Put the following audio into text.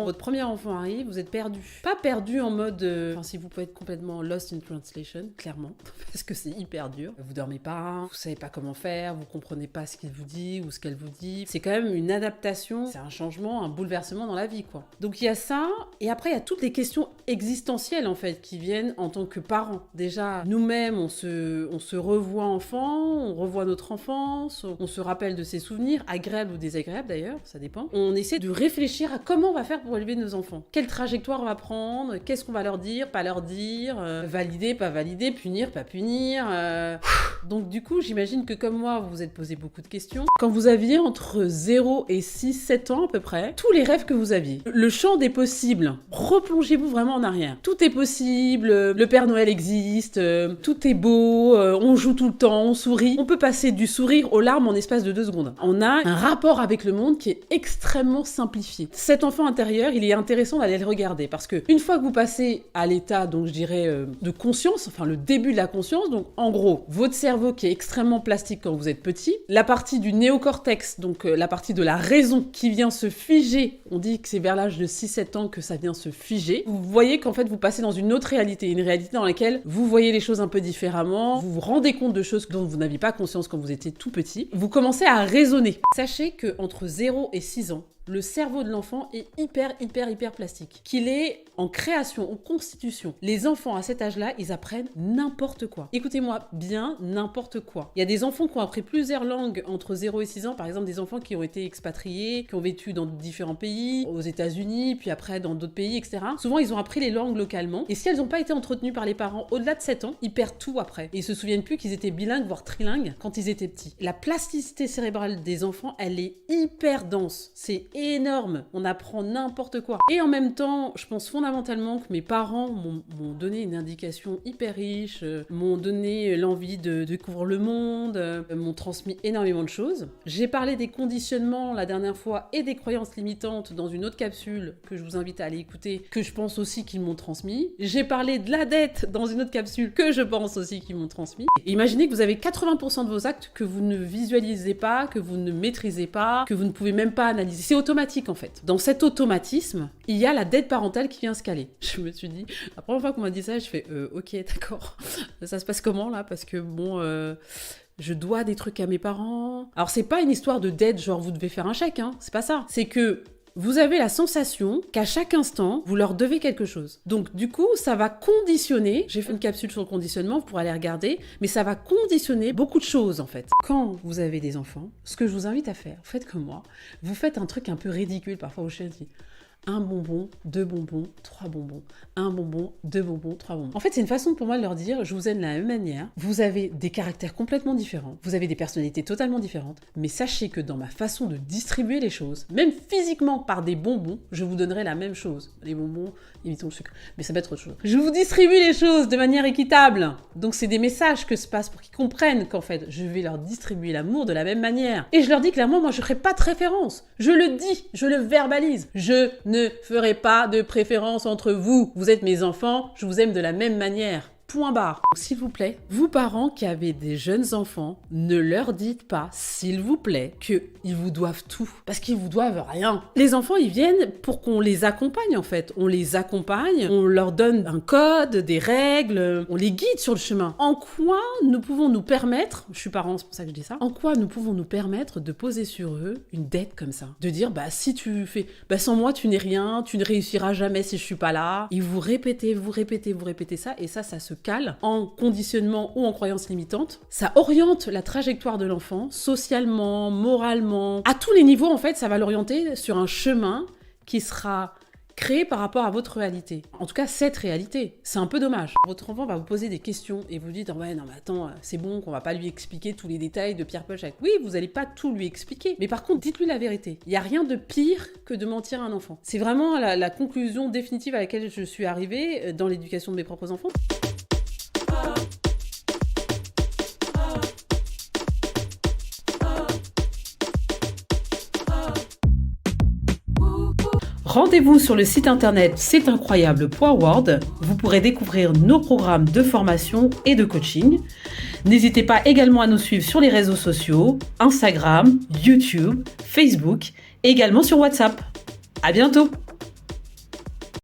votre premier enfant arrive, vous êtes perdu. Pas perdu en mode... si vous pouvez être complètement lost in translation, clairement, parce que c'est hyper dur. Vous dormez pas, vous savez pas comment faire, vous comprenez pas ce qu'il vous dit ou ce qu'elle vous dit. C'est quand même une adaptation, c'est un changement, un bouleversement dans la vie, quoi. Donc il y a ça, et après il y a toutes les questions existentielles, en fait, qui viennent en tant que parents. Déjà, nous-mêmes, on se revoit enfant, on revoit notre enfance, on se rappelle de ses souvenirs, agréables ou désagréables d'ailleurs, ça dépend. On essaie de réfléchir à comment on va faire pour élever nos enfants. Quelle trajectoire on va prendre, qu'est-ce qu'on va leur dire, pas leur dire, valider, pas valider, punir, pas punir. Donc du coup, j'imagine que comme moi, vous vous êtes posé beaucoup de questions. Quand vous aviez entre 0 et 6-7 ans à peu près, tous les rêves que vous aviez, le champ des possibles, replongez-vous vraiment en arrière. Tout est possible, le Père Noël existe, tout est beau, on joue tout le temps, on sourit. On peut passer du sourire aux larmes en espace de 2 secondes. On a un rapport avec le monde qui est extrêmement simplifié. Cet enfant intérieur, il est intéressant d'aller le regarder parce que une fois que vous passez à l'état, donc je dirais, de conscience, enfin le début de la conscience, donc en gros, votre cerveau qui est extrêmement plastique quand vous êtes petit, la partie du néocortex, donc la partie de la raison qui vient se figer, on dit que c'est vers l'âge de 6-7 ans que ça vient se figer, vous voyez qu'en fait vous passez dans une autre réalité, une réalité dans laquelle vous voyez les choses un peu différemment, vous vous rendez compte de choses dont vous n'aviez pas conscience quand vous étiez tout petit, vous commencez à raisonner. Sachez qu'entre 0 et 6 ans, le cerveau de l'enfant est hyper plastique. Qu'il est en création, en constitution. Les enfants à cet âge-là, ils apprennent n'importe quoi. Écoutez-moi bien, n'importe quoi. Il y a des enfants qui ont appris plusieurs langues entre 0 et 6 ans, par exemple des enfants qui ont été expatriés, qui ont vécu dans différents pays, aux États-Unis, puis après dans d'autres pays, etc. Souvent, ils ont appris les langues localement. Et si elles n'ont pas été entretenues par les parents au-delà de 7 ans, ils perdent tout après. Et ils se souviennent plus qu'ils étaient bilingues, voire trilingues, quand ils étaient petits. La plasticité cérébrale des enfants, elle est hyper dense. C'est énorme. On apprend n'importe quoi. Et en même temps, je pense fondamentalement que mes parents m'ont donné une indication hyper riche, m'ont donné l'envie de découvrir le monde, m'ont transmis énormément de choses. J'ai parlé des conditionnements la dernière fois et des croyances limitantes dans une autre capsule que je vous invite à aller écouter, que je pense aussi qu'ils m'ont transmis. J'ai parlé de la dette dans une autre capsule que je pense aussi qu'ils m'ont transmis. Et imaginez que vous avez 80% de vos actes que vous ne visualisez pas, que vous ne maîtrisez pas, que vous ne pouvez même pas analyser. C'est automatique en fait. Dans cet automatisme, il y a la dette parentale qui vient se caler. Je me suis dit, la première fois qu'on m'a dit ça, je fais ok, d'accord. Ça se passe comment là? Parce que bon, je dois des trucs à mes parents. Alors c'est pas une histoire de dette, genre vous devez faire un chèque, hein. C'est pas ça. C'est que vous avez la sensation qu'à chaque instant, vous leur devez quelque chose. Donc, du coup, ça va conditionner, j'ai fait une capsule sur le conditionnement, vous pourrez aller regarder, mais ça va conditionner beaucoup de choses, en fait. Quand vous avez des enfants, ce que je vous invite à faire, faites comme moi, vous faites un truc un peu ridicule, parfois au chien dit 1 bonbon, 2 bonbons, 3 bonbons. 1 bonbon, 2 bonbons, 3 bonbons. En fait, c'est une façon pour moi de leur dire, je vous aime de la même manière. Vous avez des caractères complètement différents. Vous avez des personnalités totalement différentes. Mais sachez que dans ma façon de distribuer les choses, même physiquement par des bonbons, je vous donnerai la même chose. Les bonbons, imitons le sucre. Mais ça va être autre chose. Je vous distribue les choses de manière équitable. Donc, c'est des messages que se passe pour qu'ils comprennent qu'en fait, je vais leur distribuer l'amour de la même manière. Et je leur dis clairement, moi, je ne ferai pas de référence. Je le dis, je le verbalise. Je ne ferai pas de préférence entre vous. Vous êtes mes enfants, je vous aime de la même manière. Point barre. S'il vous plaît, vous parents qui avez des jeunes enfants, ne leur dites pas, s'il vous plaît, qu'ils vous doivent tout. Parce qu'ils vous doivent rien. Les enfants, ils viennent pour qu'on les accompagne, en fait. On les accompagne, on leur donne un code, des règles, on les guide sur le chemin. En quoi nous pouvons nous permettre, je suis parent, c'est pour ça que je dis ça, en quoi nous pouvons nous permettre de poser sur eux une dette comme ça? De dire, si tu fais, sans moi, tu n'es rien, tu ne réussiras jamais si je suis pas là. Et vous répétez ça, et ça se cale en conditionnement ou en croyance limitante. Ça oriente la trajectoire de l'enfant, socialement, moralement. À tous les niveaux, en fait, ça va l'orienter sur un chemin qui sera créé par rapport à votre réalité. En tout cas, cette réalité. C'est un peu dommage. Votre enfant va vous poser des questions et vous dites « Ouais, non mais attends, c'est bon qu'on va pas lui expliquer tous les détails de Pierre Paul Jacques. » Oui, vous allez pas tout lui expliquer. Mais par contre, dites-lui la vérité. Il y a rien de pire que de mentir à un enfant. C'est vraiment la conclusion définitive à laquelle je suis arrivée dans l'éducation de mes propres enfants. Rendez-vous sur le site internet c'estincroyable.world. Vous pourrez découvrir nos programmes de formation et de coaching. N'hésitez pas également à nous suivre sur les réseaux sociaux, Instagram, YouTube, Facebook et également sur WhatsApp. À bientôt!